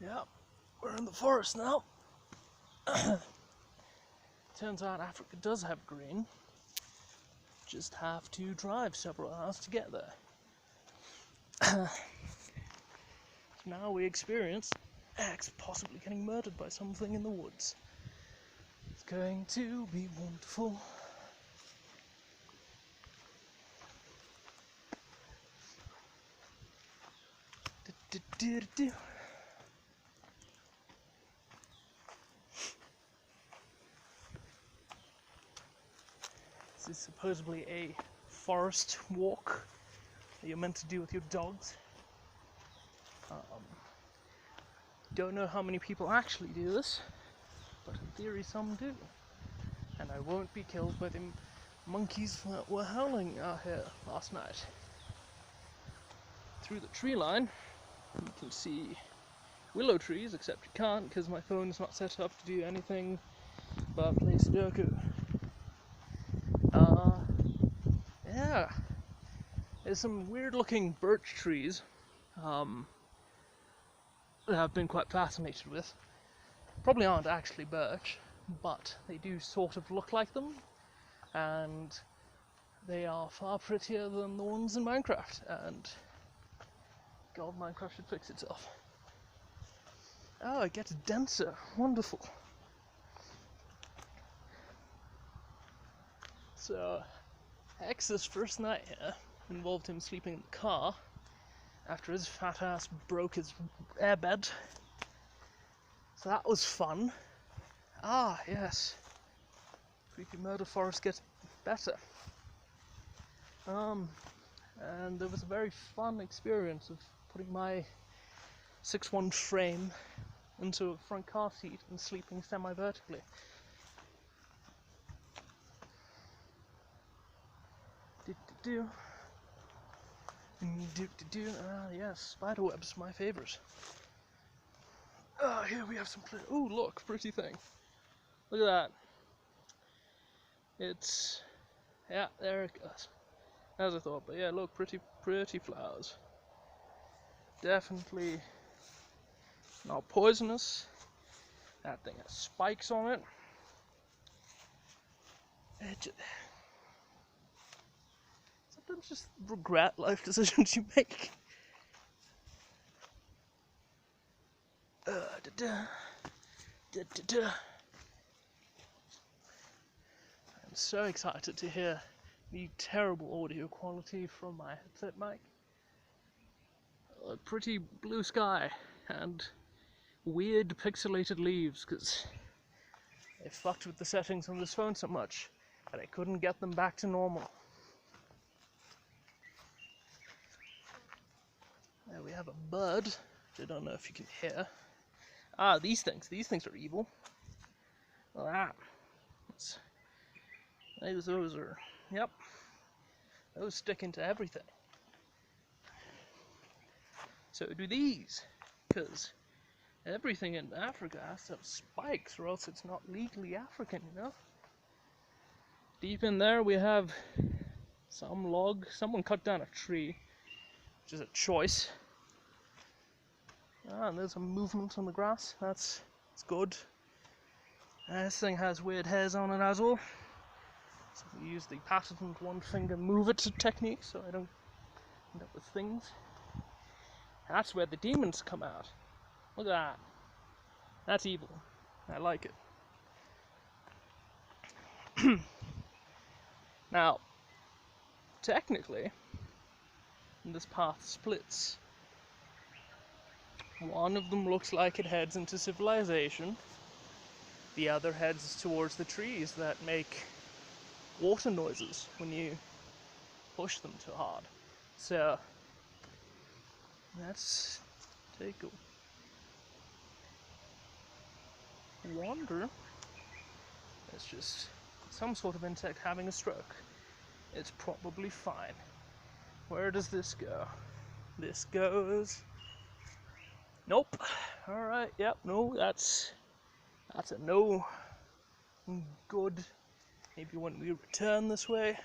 Yeah, we're in the forest now. Turns out Africa does have green. Just have to drive several hours to get there. Now we experience X possibly getting murdered by something in the woods. It's going to be wonderful. Do-do-do-do-do. This is supposedly a forest walk that you're meant to do with your dogs. Don't know how many people actually do this, but in theory some do. And I won't be killed by the monkeys that were howling out here last night. Through the tree line, you can see willow trees, except you can't because my phone's not set up to do anything but play Sudoku. Yeah, there's some weird looking birch trees that I've been quite fascinated with. Probably aren't actually birch, but they do sort of look like them, and they are far prettier than the ones in Minecraft, and God, Minecraft should fix itself. Oh, it gets denser. Wonderful. So, X's first night here involved him sleeping in the car after his fat ass broke his airbed. So that was fun. Ah, yes. Creepy Murder Forest gets better. And there was a very fun experience of putting my 6'1" frame into a front car seat and sleeping semi-vertically. Do-do-do. Do-do-do. Ah, yes, spiderwebs, my favourite. Ah, here we have some ooh, look, pretty thing. Look at that. It's... yeah, there it goes. As I thought, but yeah, look, pretty flowers. Definitely not poisonous. That thing has spikes on it. Sometimes just regret life decisions you make. I'm so excited to hear the terrible audio quality from my headset mic. A pretty blue sky and weird pixelated leaves, because I fucked with the settings on this phone so much that I couldn't get them back to normal. There we have a bird, which I don't know if you can hear. Ah, these things are evil. Look at that. Those are, yep, those stick into everything. So do these, because everything in Africa has to have spikes, or else it's not legally African, you know? Deep in there we have some log. Someone cut down a tree, which is a choice. Ah, and there's a movement on the grass. It's good. This thing has weird hairs on it as well. So we use the patented one finger move it technique, so I don't end up with things. That's where the demons come out. Look at that. That's evil. I like it. Now, technically, this path splits. One of them looks like it heads into civilization. The other heads towards the trees that make water noises when you push them too hard. So, let's take a wander. It's just some sort of insect having a stroke. It's probably fine. Where does this go? This goes... nope. Alright, yep, no, that's a no. Good. Maybe when we return this way.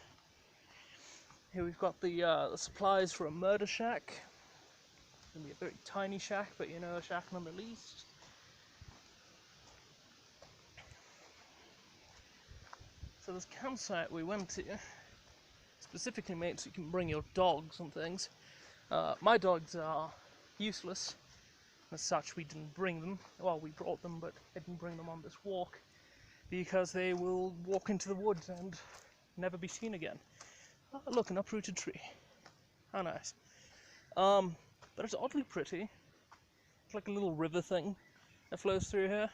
Here we've got the supplies for a murder shack. gonna be a very tiny shack, but you know, a shack nonetheless. So this campsite we went to, specifically made so you can bring your dogs and things. My dogs are useless. As such, we didn't bring them. Well, we brought them, but I didn't bring them on this walk because they will walk into the woods and never be seen again. Oh, look, an uprooted tree. How nice. But it's oddly pretty. It's like a little river thing that flows through here.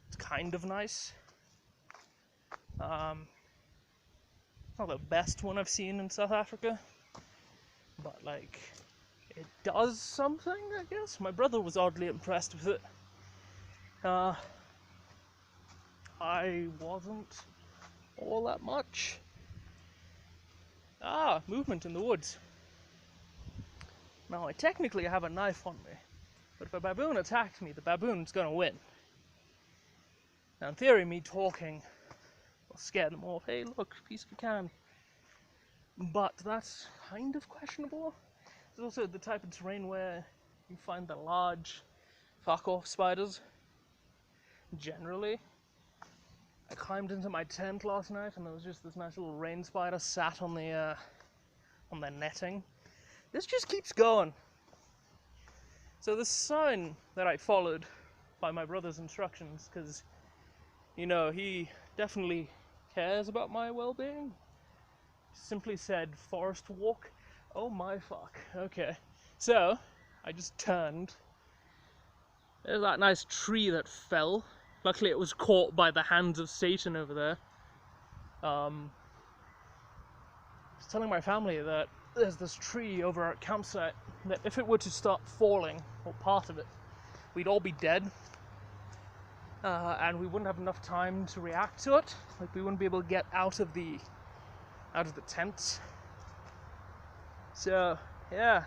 It's kind of nice. It's not the best one I've seen in South Africa, but like, it does something, I guess. My brother was oddly impressed with it. I wasn't all that much. Movement in the woods. Now, I technically have a knife on me, but if a baboon attacks me, the baboon's gonna win. Now, in theory, me talking will scare them off. Hey, look, piece of a can. But that's kind of questionable. It's also the type of terrain where you find the large fuck-off spiders. Generally. I climbed into my tent last night and there was just this nice little rain spider sat on the netting. This just keeps going. So the sign that I followed by my brother's instructions, because, you know, he definitely cares about my well-being, simply said forest walk. Oh my fuck. Okay. So, I just turned. There's that nice tree that fell. Luckily it was caught by the hands of Satan over there. I was telling my family that there's this tree over our campsite that if it were to start falling, or part of it, we'd all be dead. And we wouldn't have enough time to react to it. Like, we wouldn't be able to get out of the tents. So, yeah.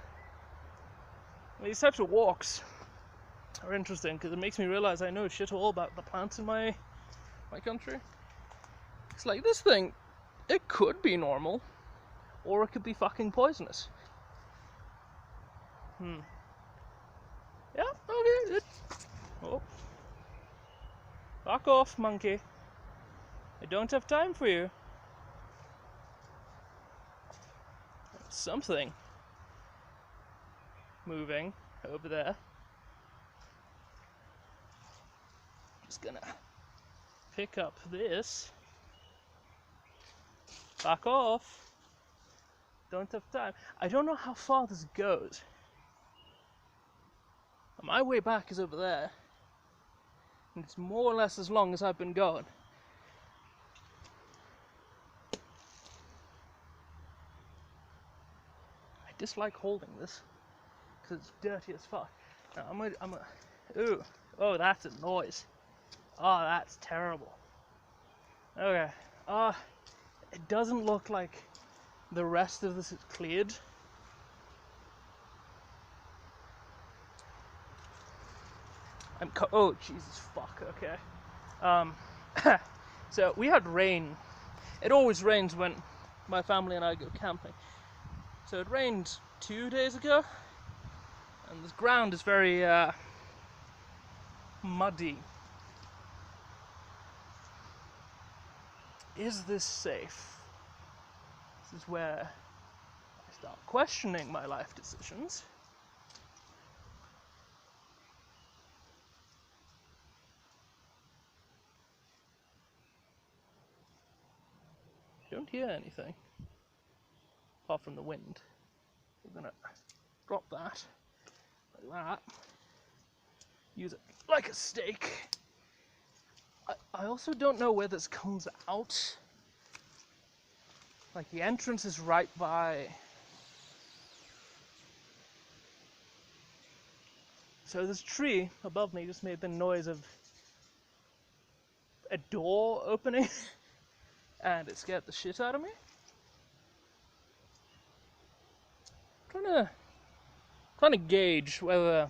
These types of walks are interesting because it makes me realize I know shit all about the plants in my country. It's like, this thing, it could be normal, or it could be fucking poisonous. Yeah, okay. Oh. Fuck off, monkey. I don't have time for you. Something moving over there. Just gonna pick up this. Back off. Don't have time. I don't know how far this goes. My way back is over there. And it's more or less as long as I've been going. I dislike holding this because it's dirty as fuck. Now, ooh, oh, that's a noise. Oh, that's terrible. Okay, it doesn't look like the rest of this is cleared. Oh, Jesus fuck, okay. So, we had rain. It always rains when my family and I go camping. So it rained 2 days ago, and this ground is very muddy. Is this safe? This is where I start questioning my life decisions. I don't hear anything apart from the wind. We're gonna drop that like that. Use it like a stake. I also don't know where this comes out. Like, the entrance is right by. So this tree above me just made the noise of a door opening and it scared the shit out of me. Trying to gauge whether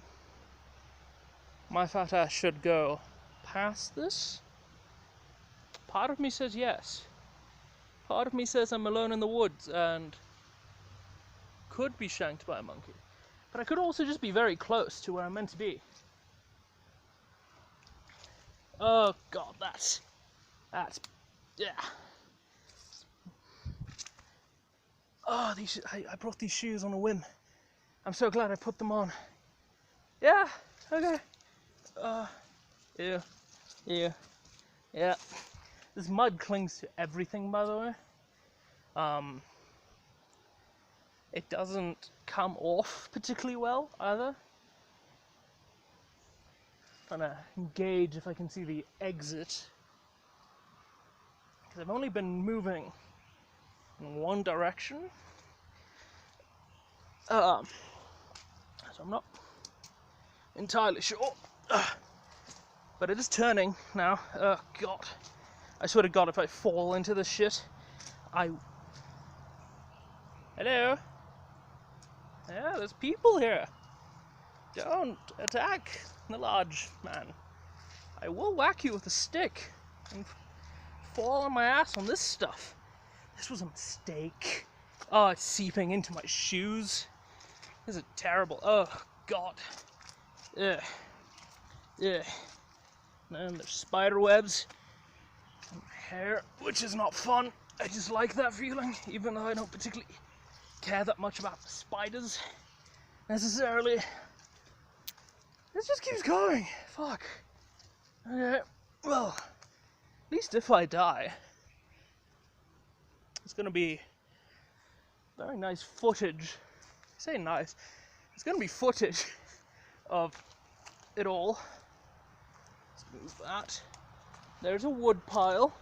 my fat ass should go past this. Part of me says yes. Part of me says I'm alone in the woods and could be shanked by a monkey. But I could also just be very close to where I'm meant to be. Oh god, that's, yeah. Oh, I brought these shoes on a whim. I'm so glad I put them on. Yeah, okay. Yeah. This mud clings to everything, by the way. It doesn't come off particularly well, either. Trying to gauge if I can see the exit. Because I've only been moving in one direction. So I'm not entirely sure. But it is turning now. Oh god. I swear to god, if I fall into this shit, Hello? Yeah, there's people here. Don't attack the large man. I will whack you with a stick and fall on my ass on this stuff. This was a mistake. Oh, it's seeping into my shoes. This is terrible. Oh god. Ugh. And there's spider webs in my hair, which is not fun. I just like that feeling, even though I don't particularly care that much about the spiders necessarily. This just keeps going. Fuck. Okay. Well, at least if I die, it's gonna be very nice footage. I say nice. It's gonna be footage of it all. Let's move that. There's a wood pile.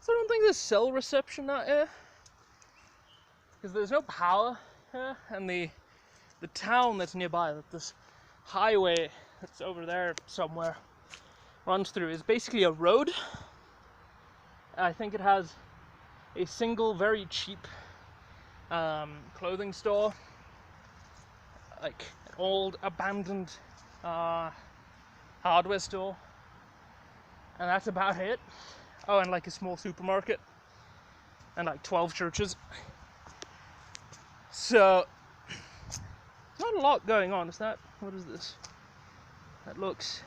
So I don't think there's cell reception out here, because there's no power here, and the town that's nearby, that this highway that's over there somewhere runs through, is basically a road. I think it has a single very cheap clothing store, like an old abandoned hardware store, and that's about it. Oh, and like a small supermarket, and like 12 churches. So, not a lot going on. What is this? That looks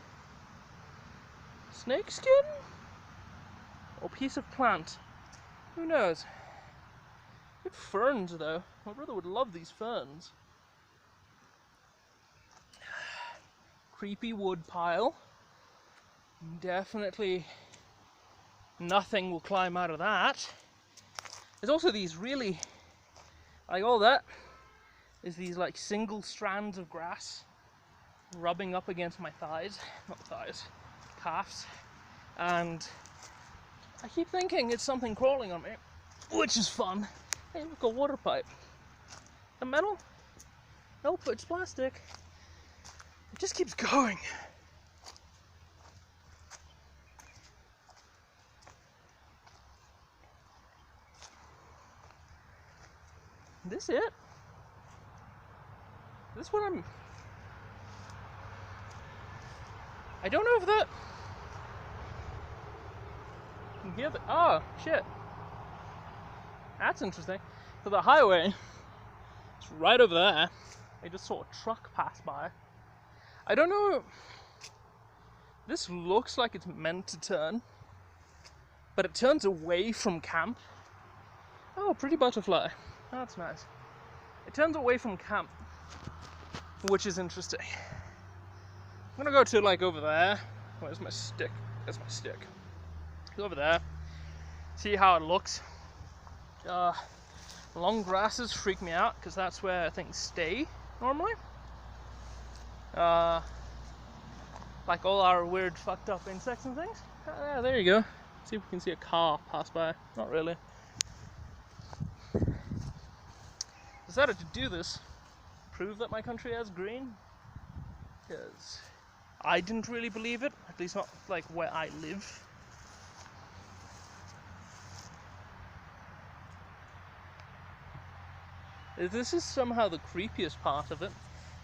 snakeskin? Or piece of plant? Who knows? Good ferns though. My brother would love these ferns. Creepy wood pile. Definitely nothing will climb out of that. There's also these really, like all that is these like single strands of grass rubbing up against my thighs, not thighs, calves, and I keep thinking it's something crawling on me, which is fun. Hey, look, a water pipe. The metal? Nope, it's plastic. It just keeps going. This it? This what I don't know if that... You can hear the... Oh, shit. That's interesting. So the highway, it's right over there. I just saw a truck pass by. I don't know... This looks like it's meant to turn, but it turns away from camp. Oh, pretty butterfly. That's nice. It turns away from camp, which is interesting. I'm gonna go to like over there. Where's my stick? There's my stick. Go over there. See how it looks. Long grasses freak me out because that's where things stay normally. Like all our weird fucked up insects and things. Yeah, there you go. See if we can see a car pass by. Not really. Decided to do this, prove that my country has green, because I didn't really believe it, at least not like where I live. This is somehow the creepiest part of it.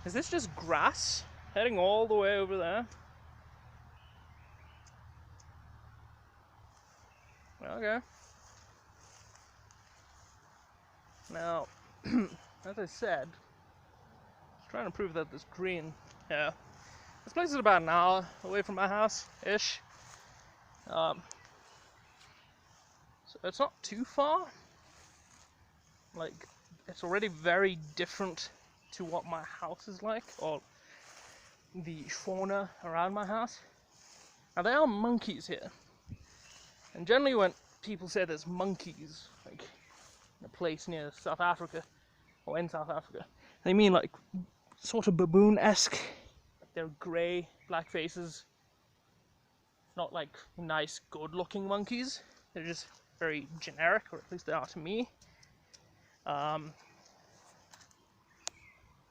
Is this just grass heading all the way over there? Okay. Now, as I said, I was trying to prove that this green, yeah, this place is about an hour away from my house-ish. So it's not too far. Like, it's already very different to what my house is like, or the fauna around my house. Now, there are monkeys here. And generally when people say there's monkeys, like, in a place near South Africa, or in South Africa, they mean, like, sort of baboon-esque. They're grey, black faces. Not, like, nice, good-looking monkeys. They're just very generic, or at least they are to me.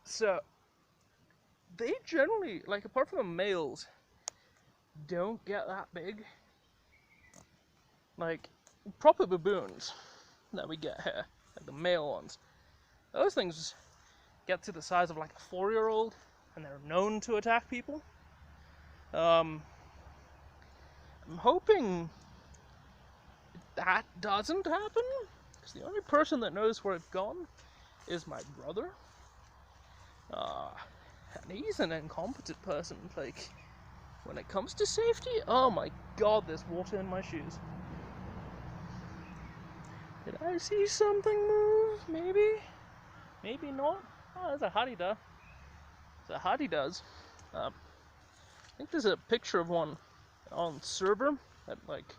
So, they generally, like, apart from the males, don't get that big. Like, proper baboons that we get here, like the male ones, those things get to the size of like a 4-year-old, and they're known to attack people. I'm hoping that doesn't happen, because the only person that knows where it's gone is my brother. And he's an incompetent person, like, when it comes to safety. Oh my god, there's water in my shoes. Did I see something move? Maybe? Maybe not? Oh, there's a Hadida. There's a Hadidas. I think there's a picture of one on server that, like,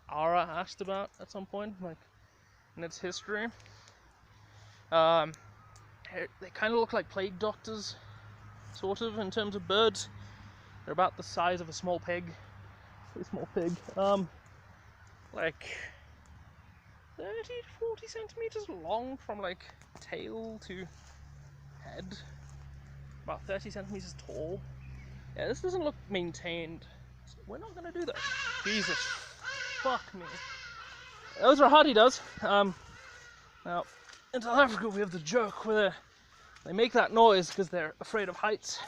Ara asked about at some point, like, in its history. They kind of look like plague doctors, sort of, in terms of birds. They're about the size of a small pig. A small pig. Like 30 to 40 centimeters long from, like, tail to head. About 30 centimeters tall. Yeah, this doesn't look maintained. So we're not gonna do that. Jesus. Fuck me. Those are Hadidas. Now, in South Africa we have the joke where they make that noise because they're afraid of heights.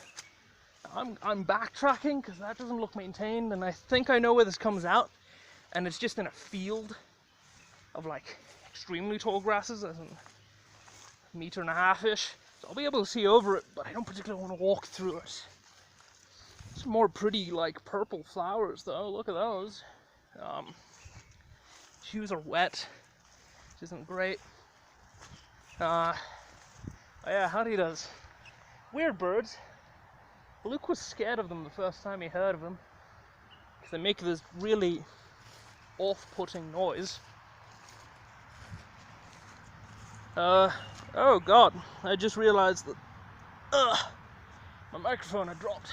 I'm backtracking because that doesn't look maintained, and I think I know where this comes out, and it's just in a field of, like, extremely tall grasses, as in a meter and a half-ish. So I'll be able to see over it, but I don't particularly want to walk through it. Some more pretty, like, purple flowers though. Look at those. Shoes are wet, which isn't great. Oh yeah, Hadidas. Weird birds. Luke was scared of them the first time he heard of them, because they make this really off-putting noise. Oh god, I just realized that my microphone had dropped.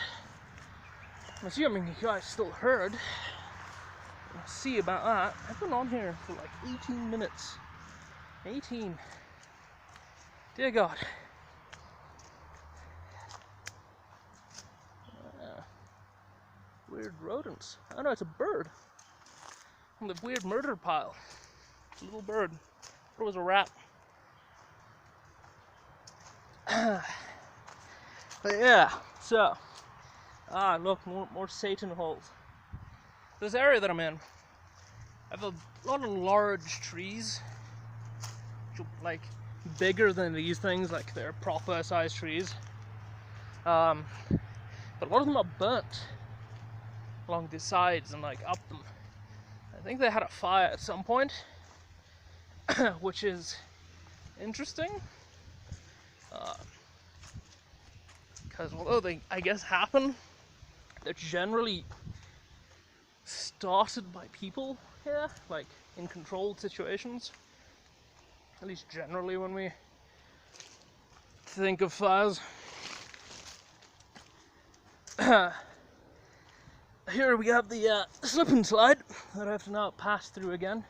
I'm assuming you guys still heard. We'll see about that. I've been on here for like 18 minutes. 18. Dear God. Weird rodents. Oh no, it's a bird. From the weird murder pile. It's a little bird. I thought it was a rat. But yeah, so. Look, more Satan holes. This area that I'm in, I have a lot of large trees. Like, bigger than these things, like they're proper sized trees. But a lot of them are burnt along the sides and, like, up them. I think they had a fire at some point, which is interesting. Because although they, I guess, happen, they're generally started by people here, like in controlled situations. At least generally when we think of fires. Here we have the slip and slide that I have to now pass through again.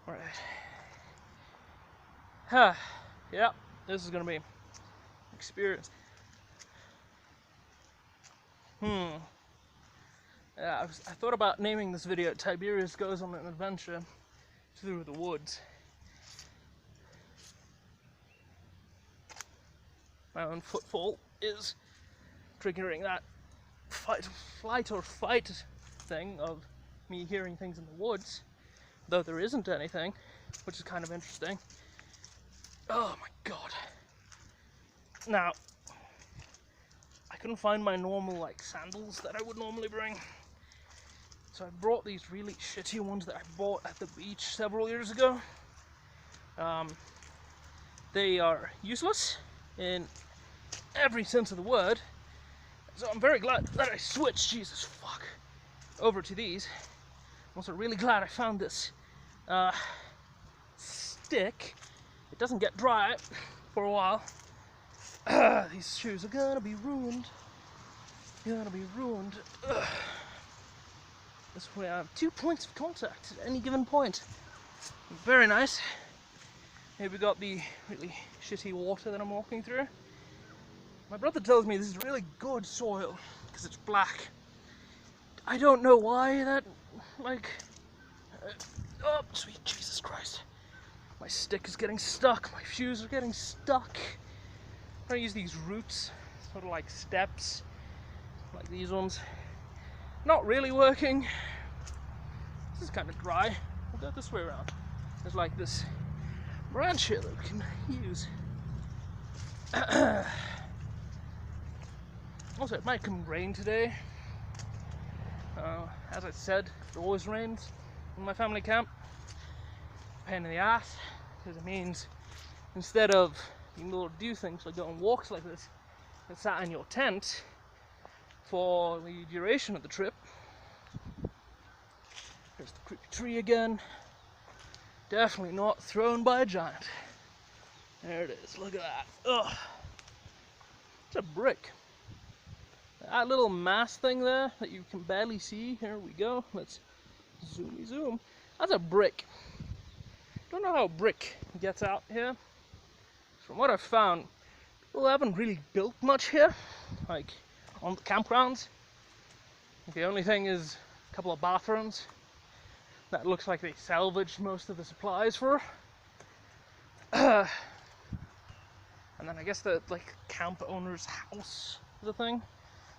Alright. Yeah, this is gonna be experience. Yeah, I thought about naming this video Tiberius Goes on an Adventure Through the Woods. My own footfall is triggering that flight or fight thing of me hearing things in the woods, though there isn't anything, which is kind of interesting. Oh my god. Now, I couldn't find my normal like sandals that I would normally bring. So I brought these really shitty ones that I bought at the beach several years ago. They are useless in every sense of the word. So I'm very glad that I switched, Jesus fuck, over to these. I'm also really glad I found this stick. It doesn't get dry for a while. These shoes are gonna be ruined. Gonna be ruined. This way I have 2 points of contact at any given point. Very nice. Here we got the really shitty water that I'm walking through. My brother tells me this is really good soil because it's black. I don't know why that, like, oh, sweet Jesus Christ. My stick is getting stuck, my shoes are getting stuck. I'm trying to use these roots, sort of like steps, like these ones. Not really working. This is kind of dry. We'll go this way around. There's like this branch here that we can use. Also, it might come rain today. As I said, it always rains in my family camp. Pain in the ass, because it means instead of being able to do things like go on walks like this and sat in your tent for the duration of the trip. There's the creepy tree again. Definitely not thrown by a giant. There it is, look at that. Ugh. It's a brick. That little mass thing there that you can barely see, here we go. Let's zoom. That's a brick. Don't know how brick gets out here. From what I've found, people haven't really built much here, like on the campgrounds. The only thing is a couple of bathrooms that looks like they salvaged most of the supplies for. And then I guess the like camp owner's house is a thing.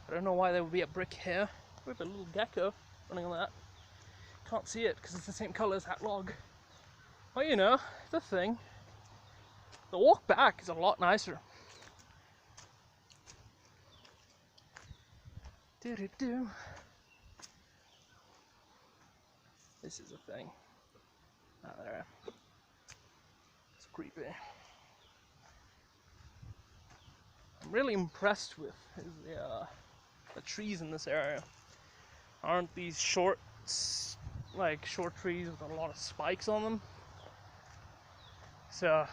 I don't know why there would be a brick here. We have a little gecko running on that. Can't see it because it's the same color as that log. Well, you know, it's a thing. The walk back is a lot nicer. Do-do-do. This is a thing. Ah, there. It's creepy. I'm really impressed with is the trees in this area. Aren't these short trees with a lot of spikes on them? So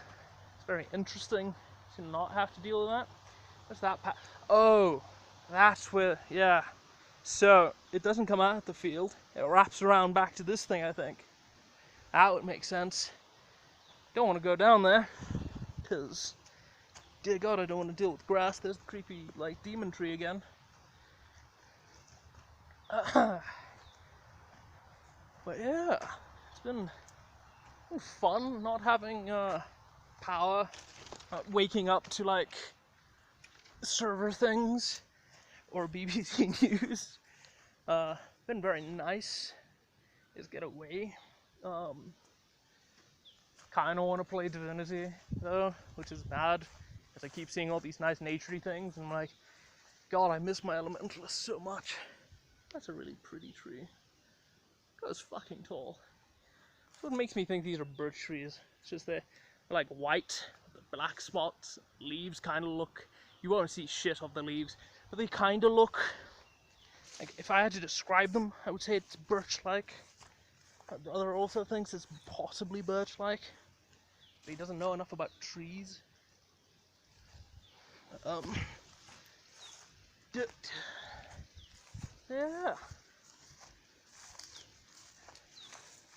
it's very interesting to not have to deal with that. What's that path? Oh, that's where, yeah. So it doesn't come out of the field. It wraps around back to this thing, I think. That would make sense. Don't want to go down there, because, dear God, I don't want to deal with grass. There's the creepy, like, demon tree again. But yeah, it's been fun not having power, waking up to like server things or BBC News. Been very nice. Just get away. Kind of want to play Divinity though, which is bad because I keep seeing all these nice naturey things and I'm like, God, I miss my Elementalist so much. That's a really pretty tree. It goes fucking tall. That's what makes me think these are birch trees. It's just they're like white, the black spots, leaves kind of look, you won't see shit of the leaves, but they kind of look, like if I had to describe them, I would say it's birch-like. My brother also thinks it's possibly birch-like, but he doesn't know enough about trees. Yeah.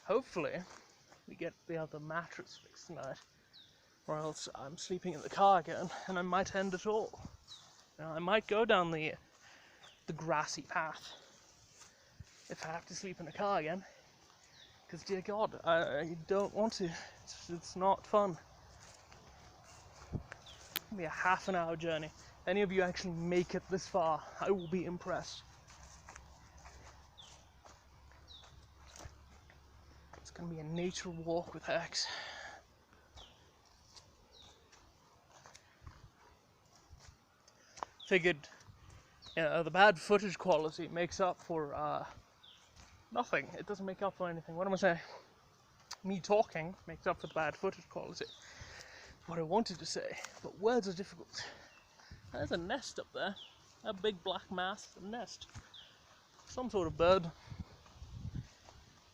Hopefully, we have the mattress fixed tonight, or else I'm sleeping in the car again, and I might end it all. You know, I might go down the grassy path if I have to sleep in a car again, because dear God, I don't want to. It's not fun. It'll be a half an hour journey. If any of you actually make it this far, I will be impressed. It's gonna be a nature walk with Hex. figured the bad footage quality makes up for nothing. It doesn't make up for anything. What am I saying? Me talking makes up for the bad footage quality. What I wanted to say, but words are difficult. There's a nest up there. A big black mass, a nest. Some sort of bird.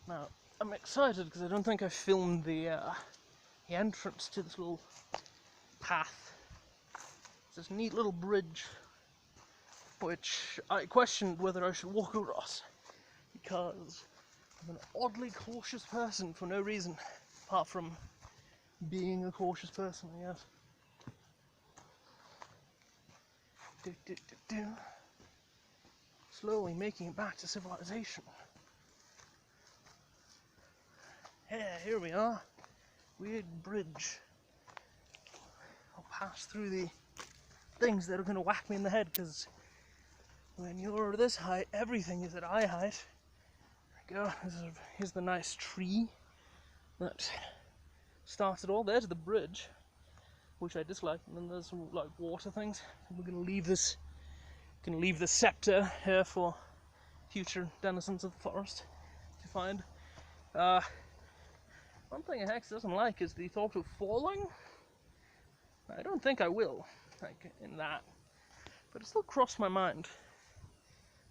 Now, I'm excited because I don't think I filmed the entrance to this little path. It's this neat little bridge, which I questioned whether I should walk across, because I'm an oddly cautious person for no reason, apart from being a cautious person, I guess. Slowly making it back to civilization. Yeah, here we are. Weird bridge. I'll pass through the things that are going to whack me in the head, because when you're this height, everything is at eye height. There we go. Here's the nice tree that starts it all. There's the bridge, which I dislike, and then there's some like water things. And we're going to leave this. Going to leave the scepter here for future denizens of the forest to find. One thing a hex doesn't like is the thought of falling. I don't think I will, like in that, but it still crossed my mind.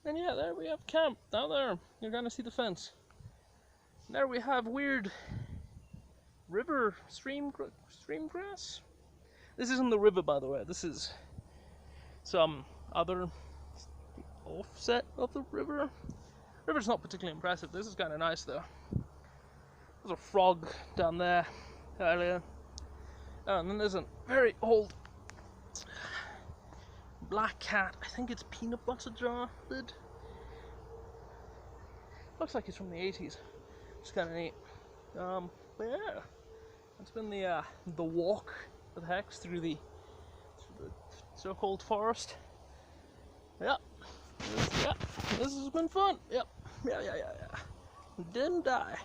And yeah, there we have camp, down there. You're gonna see the fence. And there we have weird river, stream grass. This isn't the river, by the way. This is some other offset of the river. River's not particularly impressive. This is kind of nice though. There's a frog down there earlier. Oh, and then there's a very old black cat. I think it's peanut butter jar lid. Looks like it's from the 80s. It's kind of neat. But yeah, it's been the walk with Hex through the so-called forest. Yep. This has been fun. Yep. Yeah. Didn't die.